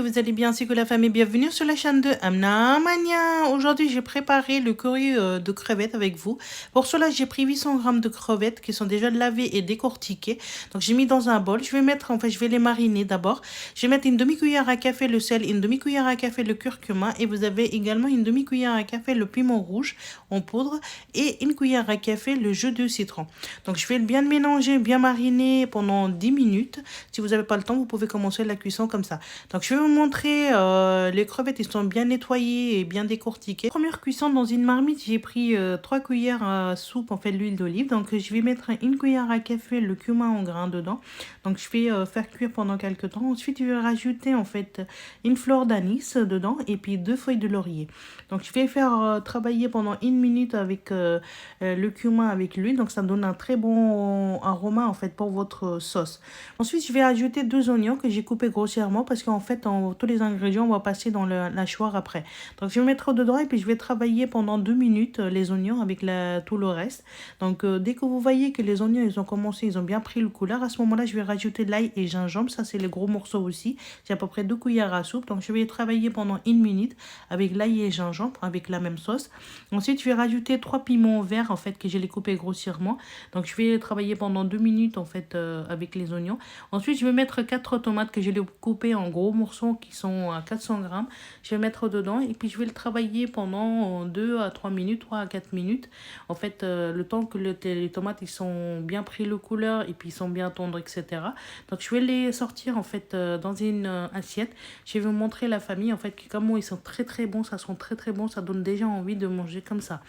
vous allez bien, c'est que la famille. Bienvenue sur la chaîne de Amna Mania. Aujourd'hui, j'ai préparé le curry de crevettes avec vous. Pour cela, j'ai pris 800 grammes de crevettes qui sont déjà lavées et décortiquées. Donc, j'ai mis dans un bol. Je vais mettre, je vais les mariner d'abord. Je vais mettre une demi-cuillère à café le sel, une demi-cuillère à café le curcuma et vous avez également une demi-cuillère à café le piment rouge en poudre et une cuillère à café le jus de citron. Donc, je vais bien le mélanger, bien mariner pendant 10 minutes. Si vous n'avez pas le temps, vous pouvez commencer la cuisson comme ça. Donc, je vais vous montrer les crevettes. Ils sont bien nettoyées et bien décortiquées. Première cuisson dans une marmite, j'ai pris 3 cuillères à soupe, d'huile d'olive. Donc, je vais mettre une cuillère à café le cumin en grains dedans. Donc, je vais faire cuire pendant quelques temps. Ensuite, je vais rajouter une fleur d'anis dedans et puis 2 feuilles de laurier. Donc, je vais faire travailler pendant 1 minute avec le cumin avec l'huile. Donc, ça donne un très bon aroma pour votre sauce. Ensuite, je vais ajouter 2 oignons que j'ai coupés grossièrement parce qu'en fait, tous les ingrédients, on va passer dans la hachoir après. Donc, je vais mettre dedans et puis je vais travailler pendant 2 minutes les oignons avec tout le reste. Donc, dès que vous voyez que les oignons, ils ont bien pris le couleur, à ce moment-là, je vais rajouter l'ail et gingembre. Ça, c'est les gros morceaux aussi. C'est à peu près 2 cuillères à soupe. Donc, je vais travailler pendant 1 minute avec l'ail et gingembre, avec la même sauce. Ensuite, je vais rajouter 3 piments verts, que j'ai les coupés grossièrement. Donc, je vais travailler pendant 2 minutes, avec les oignons. Ensuite, je vais mettre 4 tomates que je les coupées en gros morceaux qui sont à 400 grammes. Je vais mettre dedans et puis je vais le travailler pendant 2 à 3 minutes, 3 à 4 minutes. Le temps que les tomates ils sont bien pris le couleur et puis ils sont bien tendres, etc. Donc, je vais les sortir dans une assiette. Je vais vous montrer la famille comment ils sont très très bons. Ça sent très très bon. Ça donne déjà envie de manger comme ça.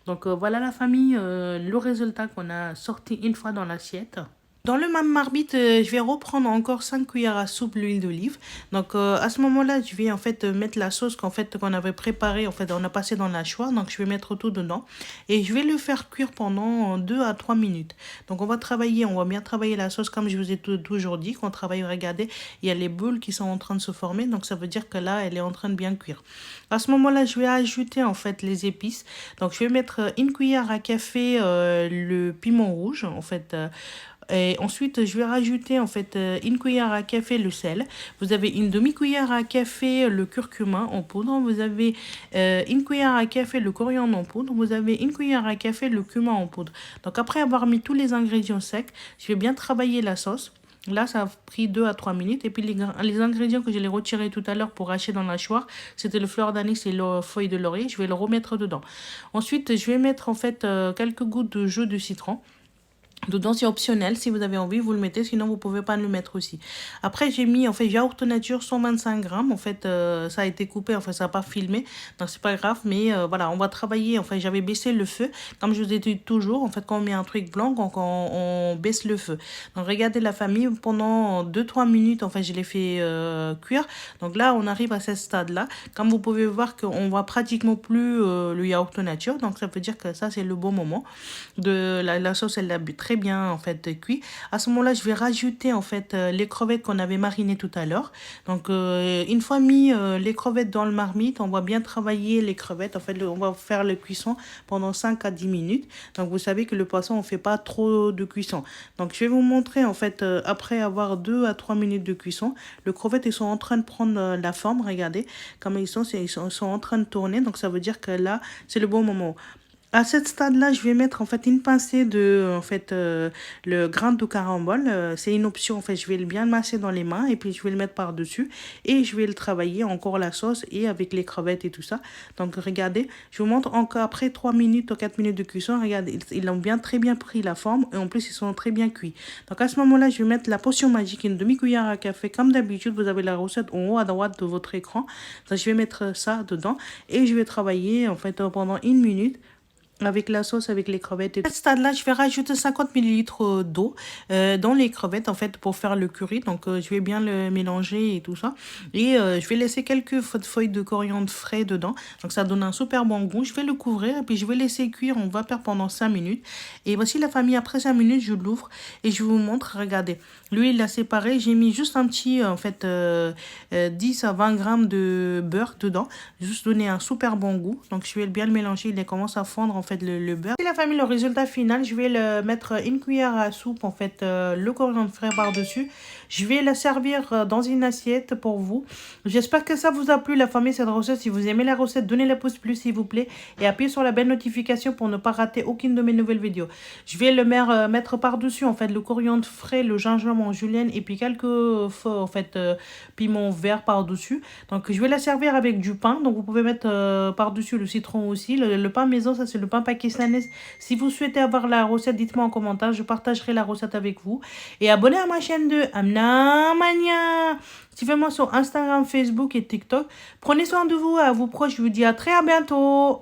Donc, voilà la famille, le résultat qu'on a sorti une fois dans l'assiette. Dans le même marmite, je vais reprendre encore 5 cuillères à soupe l'huile d'olive. Donc, à ce moment-là, je vais mettre la sauce qu'on avait préparée. On a passé dans la hachoir. Donc, je vais mettre tout dedans. Et je vais le faire cuire pendant 2 à 3 minutes. Donc, on va bien travailler la sauce comme je vous ai toujours dit. Qu'on travaille, regardez, il y a les boules qui sont en train de se former. Donc, ça veut dire que là, elle est en train de bien cuire. À ce moment-là, je vais ajouter les épices. Donc, je vais mettre une cuillère à café le piment rouge, et ensuite, je vais rajouter une cuillère à café le sel. Vous avez une demi-cuillère à café le curcuma en poudre. Vous avez une cuillère à café le coriandre en poudre. Vous avez une cuillère à café le cumin en poudre. Donc après avoir mis tous les ingrédients secs, je vais bien travailler la sauce. Là, ça a pris 2 à 3 minutes. Et puis, les ingrédients que je l'ai retirés tout à l'heure pour hacher dans la hachoir, c'était le fleur d'anis et la feuille de laurier. Je vais le remettre dedans. Ensuite, je vais mettre quelques gouttes de jus de citron. Dedans, c'est optionnel. Si vous avez envie, vous le mettez. Sinon, vous pouvez pas le mettre aussi. Après, j'ai mis, yaourt nature 125 grammes. Ça a été coupé. Ça n'a pas filmé. Donc, c'est pas grave. Mais voilà, on va travailler. J'avais baissé le feu. Comme je vous ai dit toujours, quand on met un truc blanc, on baisse le feu. Donc, regardez la famille. Pendant 2-3 minutes, je l'ai fait cuire. Donc, là, on arrive à ce stade-là. Comme vous pouvez voir qu'on voit pratiquement plus le yaourt nature. Donc, ça veut dire que ça, c'est le bon moment. La sauce, elle a très bien cuit. À ce moment-là, je vais rajouter les crevettes qu'on avait marinées tout à l'heure. Donc une fois mis les crevettes dans le marmite, on va bien travailler les crevettes. On va faire la cuisson pendant 5 à 10 minutes. Donc vous savez que le poisson, on fait pas trop de cuisson. Donc je vais vous montrer après avoir 2 à 3 minutes de cuisson, les crevettes ils sont en train de prendre la forme. Regardez comme ils sont en train de tourner. Donc ça veut dire que là, c'est le bon moment. À ce stade-là, je vais mettre une pincée de le grain de carambole. C'est une option. Je vais bien le masser dans les mains et puis je vais le mettre par-dessus et je vais le travailler encore la sauce et avec les crevettes et tout ça. Donc regardez, je vous montre encore après 3 minutes ou 4 minutes de cuisson. Regardez, ils ont très bien pris la forme et en plus ils sont très bien cuits. Donc à ce moment-là, je vais mettre la potion magique, une demi-cuillère à café. Comme d'habitude, vous avez la recette en haut à droite de votre écran. Donc je vais mettre ça dedans et je vais travailler pendant 1 minute avec la sauce, avec les crevettes. À ce stade-là, je vais rajouter 50 ml d'eau dans les crevettes, pour faire le curry. Donc, je vais bien le mélanger et tout ça. Et je vais laisser quelques feuilles de coriandre frais dedans. Donc, ça donne un super bon goût. Je vais le couvrir et puis je vais laisser cuire en vapeur pendant 5 minutes. Et voici la famille. Après 5 minutes, je l'ouvre et je vous montre. Regardez, l'huile l'a séparée. J'ai mis juste un petit, 10 à 20 grammes de beurre dedans. Juste donner un super bon goût. Donc, je vais bien le mélanger. Il commence à fondre, fait le beurre. Et la famille, le résultat final, je vais le mettre une cuillère à soupe en fait le coriandre frais par-dessus. Je vais la servir dans une assiette pour vous. J'espère que ça vous a plu la famille cette recette. Si vous aimez la recette, donnez le pouce bleu s'il vous plaît et appuyez sur la belle notification pour ne pas rater aucune de mes nouvelles vidéos. Je vais le mettre par-dessus en fait le coriandre frais, le gingembre en julienne et puis quelques en fait piments verts par-dessus. Donc je vais la servir avec du pain. Donc vous pouvez mettre par-dessus le citron aussi. Le pain maison, ça c'est le pain pakistanais. Si vous souhaitez avoir la recette, dites-moi en commentaire. Je partagerai la recette avec vous. Et abonnez à ma chaîne de Amna Mania. Suivez-moi sur Instagram, Facebook et TikTok. Prenez soin de vous, à vos proches. Je vous dis à très bientôt.